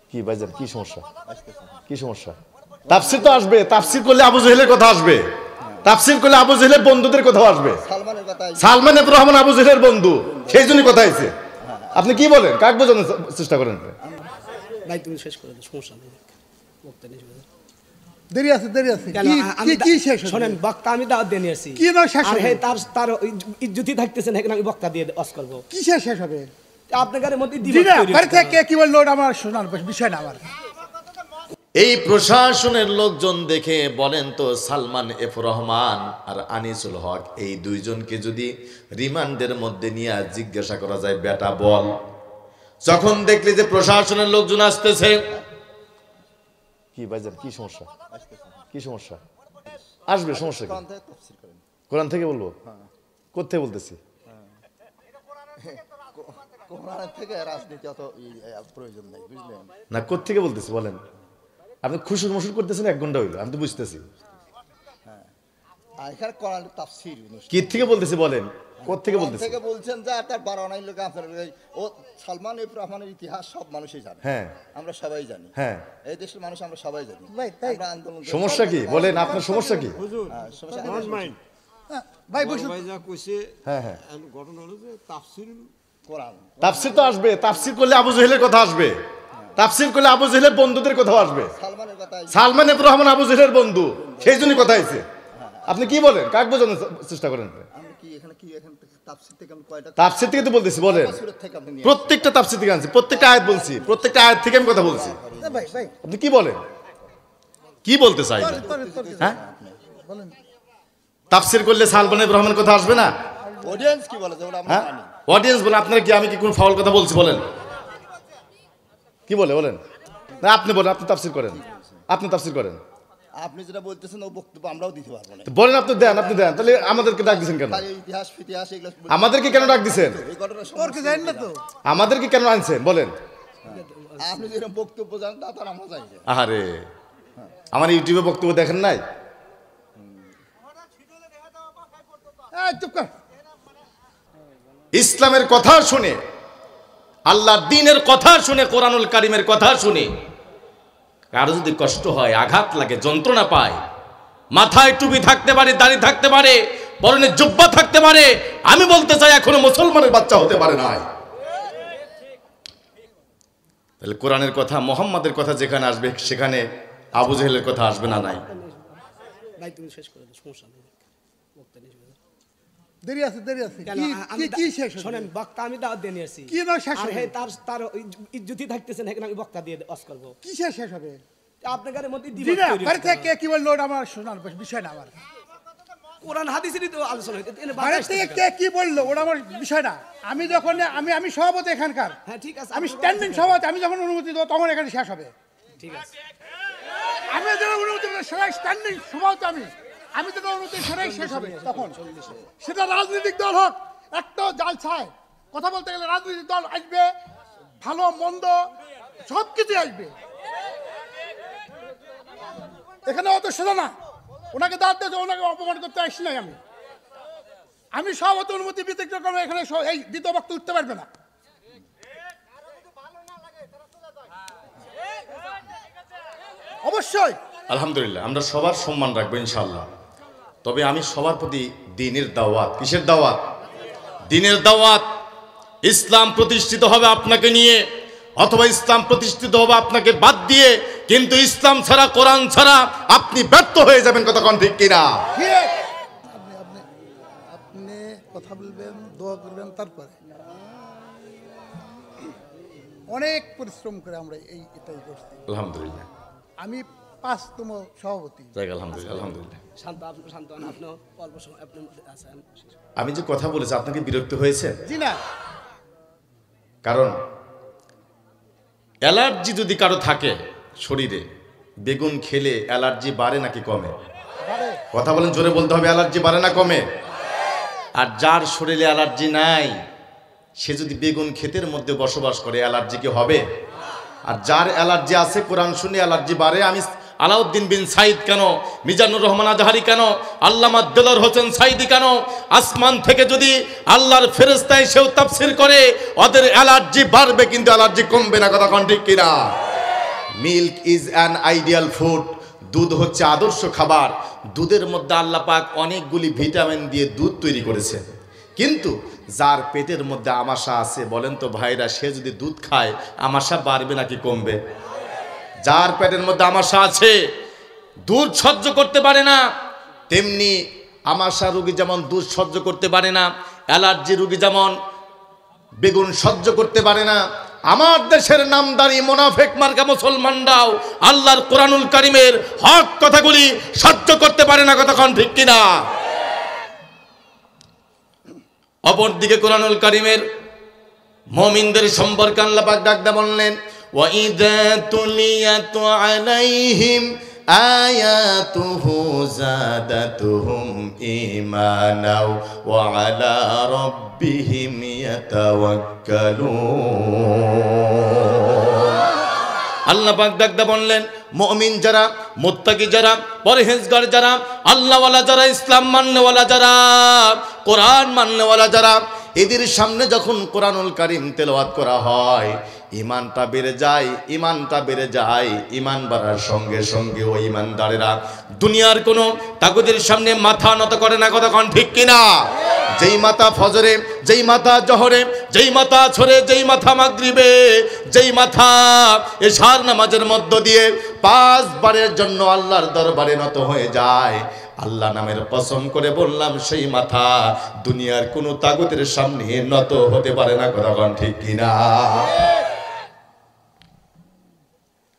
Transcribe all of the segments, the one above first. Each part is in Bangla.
কি ভাইজান কি সমস্যা? কি সমস্যা? তাফসীর তো আসবে, তাফসীর করলে আবু জেহেলের কথা আসবে, তাফসীর করলে আবু জেহেলের বন্ধুদের কথা আসবে। সালমান এফ রহমান আবু জেহেলের বন্ধু, সেই জন্যই কথা হয়েছে। আপনি কি বলেন? কাক বোঝানোর চেষ্টা করেন? ভাই তুমি শেষ করে দাও, সমস্যা নেই। বক্তা নেই, দেরি আছে, দেরি আছে। কি শেষ? শোনেন, বক্তা আমি দাওয়াত দিয়ে নিয়েছি। কি না শেষ? আর তার ইজ্জতই থাকতেছে না, এখানে আমি বক্তা দিয়ে ওয়াজ করব। কি শেষ হবে? আপনাদের মধ্যে জি না, বাড়ি থেকে কি বললো ওটা আমার শোনার বিষয় না। আমার এই প্রশাসনের লোকজন দেখে বলেন তো, সালমান এফ রহমান আর আনিসুল হক এই দুইজনকে যদি রিমান্ডের মধ্যে নিয়ে জিজ্ঞাসা করা যায়, বেটা বল, যখন দেখলি যে প্রশাসনের লোকজন আসতেছে, কি ভাইজান কি সমস্যা? কি সমস্যা? আসবে, সমস্যা কি? কোরআন থেকে বলবো? কোত্থেকে বলতেছি? না, কোত্থেকে বলতেছি বলেন? আপনি খুশুর মশুর করতেছেন, 1 ঘন্টা হইলো, আমি তো বুঝতেছি। কি থেকে বলতেছি বলেন? কোত্থেকে বলতেছি? বলছেন যে তার বারোয়ানাই লোক আপনার ও সালমান এফ রহমানের ইতিহাস সব মানুষই জানে। হ্যাঁ, আমরা সবাই জানি। হ্যাঁ, এই দেশের মানুষ আমরা সবাই জানি। আন্দোলন সমস্যা কি বলেন? আপনার সমস্যা কি? ভাই বসুন। হ্যাঁ হ্যাঁ, ঘটনা হলো যে তাফসীর কোরআন, তাফসীর তো আসবে, তাফসীর করলে আবু জেহেলের কথা আসবে, তাফসীর করলে আবু জেহেলের বন্ধুদের কথা আসবে। সালমান এফ রহমান আবু জেহেলের বন্ধু, সেই জন্যই কথা হয়েছে। আপনি কি বলেন? কাক বোঝানোর চেষ্টা করেন? তাফসীর থেকে তো বলতেছি, বলেন। প্রত্যেকটা তাফসীর থেকে আনছি, প্রত্যেকটা আয়াত বলছি, প্রত্যেকটা আয়াত থেকে আমি কথা বলছি। আপনি কি বলেন? কি বলতে চাই? হ্যাঁ, তাফসীর করলে সালমান এফ রহমানের কথা আসবে না? অডিয়েন্স কি বলে? হ্যাঁ, অডিয়েন্স বলে। আপনারা কি, আমি কি কোন ফাউল কথা বলছি? বলেন কি বলে? বলেন না, আপনি বলেন, আপনি তাফসীর করেন, আপনি তাফসীর করেন। আপনি যেটা বলতেছেন ও বক্তব্য আমরাও দিতে পারবো না। বলেন, আপনি দেন, আপনি দেন। তাহলে আমাদেরকে ডাক দিছেন কেন? ইতিহাস ইতিহাস এগুলো আমাদেরকে কেন ডাক দিছেন? ওরকে জানেন না তো, আমাদেরকে কেন আনছেন বলেন? আপনি যেরকম বক্তব্য জানেন তা তার আমরা জানি। আরে, আমার ইউটিউবে বক্তব্য দেখেন নাই? চুপ কর। ইসলামের কথা শুনে, আল্লাহর দ্বীনের কথা শুনে, কোরআনুল কারীমের কথা শুনে কারো যদি কষ্ট হয়, আঘাত লাগে, যন্ত্রণা পায়, মাথায় টুপি থাকতে পারে, দাড়ি থাকতে পারে, পরনে জুব্বা থাকতে পারে, আমি বলতে চাই এখনো মুসলমানের বাচ্চা হতে পারে নাই। তাহলে কোরআনের কথা, মুহাম্মাদের কথা যেখানে আসবে, সেখানে আবু জেহেলের কথা আসবে না? নাই। ভাই তুমি শেষ করে দাও, সমস্যা নেই। বক্তা নেই, দেরি আছে, দেরি আছে। কি শেষ? শোনেন, বক্তা আমি দাওয়াত দিয়ে নিয়েছি। কি না শেষ? তার ইজ্জতই থাকতেছে না, এখানে আমি বক্তা দিয়ে ওয়াজ করব। কি শেষ হবে? আপনাদের মধ্যে জি না, বাড়ি থেকে কি বললো ওটা আমার শোনার বিষয় না। আমার কোরআন হাদিসেরই তো আলোচনা হইতে। বাড়ি থেকে কি বললো ওটা আমার বিষয় না। আমি যখন আমি সভাপতি এখানকার, হ্যাঁ ঠিক আছে, আমি স্ট্যান্ডিং সভাপতি, আমি যখন অনুমতি দেবো তখন এখানে শেষ হবে। ঠিক আছে, আমি যখন অনুমতি দেবো সেটাই স্ট্যান্ডিং সভাপতি, আমি তো অনুমতি সেটাই শেষ হবে। তখন সেটা রাজনৈতিক দল হোক, একটা জাল ছায় কথা বলতে গেলে রাজনৈতিক দল আসবে, ভালো মন্দ সব কিছু আসবে। এখানে অত সোজা না। ওনাকে দাঁড়াতে, ওনাকে অপমান করতে আসছি নাই। আমি সভাপতি অনুমতি ব্যতিক্রম করে এখানে এই দ্বিতীয় বক্তা উঠতে পারবে না। অবশ্যই আলহামদুলিল্লাহ, আমরা সবার সম্মান রাখবো ইনশাআল্লাহ। তবে আমি সবার প্রতি দ্বীনের দাওয়াত, কিসের দাওয়াত? দ্বীনের দাওয়াত। ইসলাম প্রতিষ্ঠিত হবে আপনাকে নিয়ে, অথবা ইসলাম প্রতিষ্ঠিত হবে আপনাকে বাদ দিয়ে, কিন্তু ইসলাম ছাড়া, কোরআন ছাড়া আপনি ব্যর্থ হয়ে যাবেন। কথা কোন ঠিক কিনা? আপনি কথা বলবেন, দোয়া করবেন, তারপরে অনেক পরিশ্রম করে আমরা এটাই করছি। আলহামদুলিল্লাহ, আমি 5তম সভাপতি। আলহামদুলিল্লাহ, আলহামদুলিল্লাহ। শান্ত, শান্ত আপনি অল্প সময় আপনার মধ্যে আছেন। আমি যে কথা বলেছি, আপনাকে বিরক্ত হয়েছে? জি না। কারণ অ্যালার্জি যদি কারো থাকে শরীরে, বেগুন খেলে অ্যালার্জি বাড়ে নাকি কমে? কথা বলেন, জোরে বলতে হবে। অ্যালার্জি বাড়ে না কমে? আর যার শরীরে অ্যালার্জি নাই, সে যদি বেগুন ক্ষেতের মধ্যে বসবাস করে, অ্যালার্জি কি হবে? আর যার অ্যালার্জি আছে, কোরআন শুনে অ্যালার্জি বাড়ে। আমি আলাউদ্দিন বিন সাইদ কেন, মিজানুর রহমান আজহারি কেন, আল্লামা দেলোয়ার হোসেন সাইদি কেন, আসমান থেকে যদি আল্লাহর ফেরেশতা এসেও তাফসীর করে, ওদের অ্যালার্জি বাড়বে কিন্তু অ্যালার্জি কমবে না। কথা কোন ঠিক কিনা? Milk is an ideal food, দুধ হচ্ছে আদর্শ খাবার। দুধের মধ্যে আল্লাহ পাক অনেকগুলি ভিটামিন দিয়ে দুধ তৈরি করেছেন, কিন্তু যার পেটের মধ্যে আমাশা আছে, বলেন তো ভাইরা, সে যদি দুধ খায় আমাশা বাড়বে নাকি কমবে? যার পেটের মধ্যে আমাশা আছে, দুধ সহ্য করতে পারে না, তেমনি আমাশা রোগী যেমন দুধ সহ্য করতে পারে না, অ্যালার্জি রোগী যেমন বেগুন সহ্য করতে পারে না, আমার দেশের নামদারি মুনাফিক মার্কা মুসলমানরাও আল্লাহর কোরআনুল কারীমের হক কথাগুলি সহ্য করতে পারে না। কতক্ষণ ঠিক কিনা? অপরদিকে কোরআনুল কারীমের মুমিনদের সম্পর্কে আল্লাহ পাক ডাকতে বললেন, ওয়া ইযা তুলিয়াত আলাইহিম আয়াতুহু যাদাতুহুম ঈমানাও ওয়া আলা রাব্বিহিম ইয়াতাওয়াক্কালুন। আল্লাহ পাক ডাকতে বললেন, মুমিন যারা, মুত্তাকি যারা, পরহেজগার যারা, আল্লাহওয়ালা যারা, ইসলাম মাননেওয়ালা যারা, কোরআন মাননেওয়ালা যারা, এদের সামনে যখন কোরআনুল কারীম তেলাওয়াত করা হয়, ইমানটা বেড়ে যায়, ইমানটা বেড়ে যায়। ইমান বাড়ার সঙ্গে সঙ্গে ওই ইমানদারেরা দুনিয়ার কোনো তাগুদের সামনে মাথা নত করে না। কতক্ষণ ঠিক কিনা? যেই মাথা ফজরে, যেই মাথা জহরে, যেই মাথা ছড়ে, যেই মাথা মাগরিবে, যেই মাথা এশার নামাজের মধ্য দিয়ে 5 বারের জন্য আল্লাহর দরবারে নত হয়ে যায়, আল্লাহ নামের কসম করে বললাম, সেই মাথা দুনিয়ার কোনো তাগুতের সামনে নত হতে পারে না। কতক্ষণ ঠিক কিনা?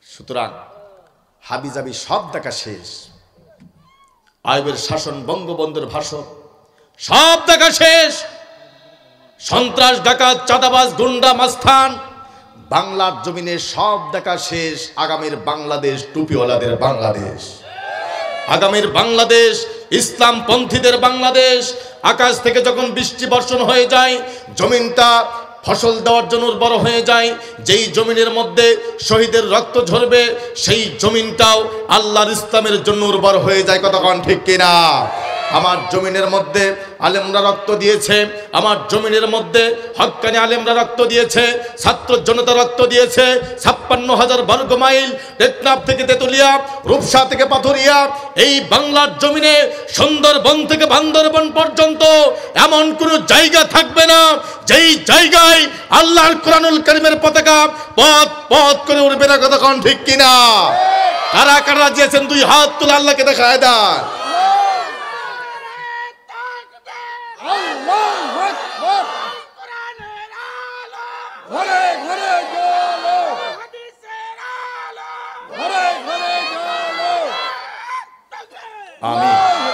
সুতরাং হাবিজাবি সব দেখা শেষ। আইবের শাসন, বঙ্গবন্ধুর ভাষণ সব দেখা শেষ। সন্ত্রাস, ডাকাত, চাঁদাবাজ, গুন্ডা, মাস্তান, বাংলার জমিনে সব দেখা শেষ। আগামীর বাংলাদেশ টুপিওয়ালাদের বাংলাদেশ, আগামীর বাংলাদেশ ইসলাম পন্থীদের বাংলাদেশ। আকাশ থেকে যখন বৃষ্টি বর্ষণ হয়ে যায়, জমিনটা ফসল দেওয়ার জন্য উর্বর হয়ে যায়, যেই জমিনের মধ্যে শহীদের রক্ত ঝরবে, সেই জমিনটাও আল্লাহর ইসলামের জন্য উর্বর হয়ে যায়। কতক্ষণ ঠিক কিনা? আমার জমিনের মধ্যে আলেমরা রক্ত দিয়েছে, আমার জমিনের মধ্যে হক্কানি আলেমরা রক্ত দিয়েছে, ছাত্র জনতা রক্ত দিয়েছে। 56,000 বর্গ মাইল, টেকনাফ থেকে তেতুলিয়া, রূপসা থেকে পাথুরিয়া, এই বাংলার জমিনে সুন্দরবন থেকে বান্দরবন পর্যন্ত এমন কোনো জায়গা থাকবে না যেই জায়গায় আল্লাহর কোরআনুল কারীমের পতাকা পথ পথ করে উড়বে না। কতক্ষণ ঠিক কিনা? কারা কারা দিয়েছেন 2 হাত তুলে আল্লাহকে দেখায় দেন। ঘরে ঘরে জ্বলো, ঘরে ঘরে জ্বলো। আমিন।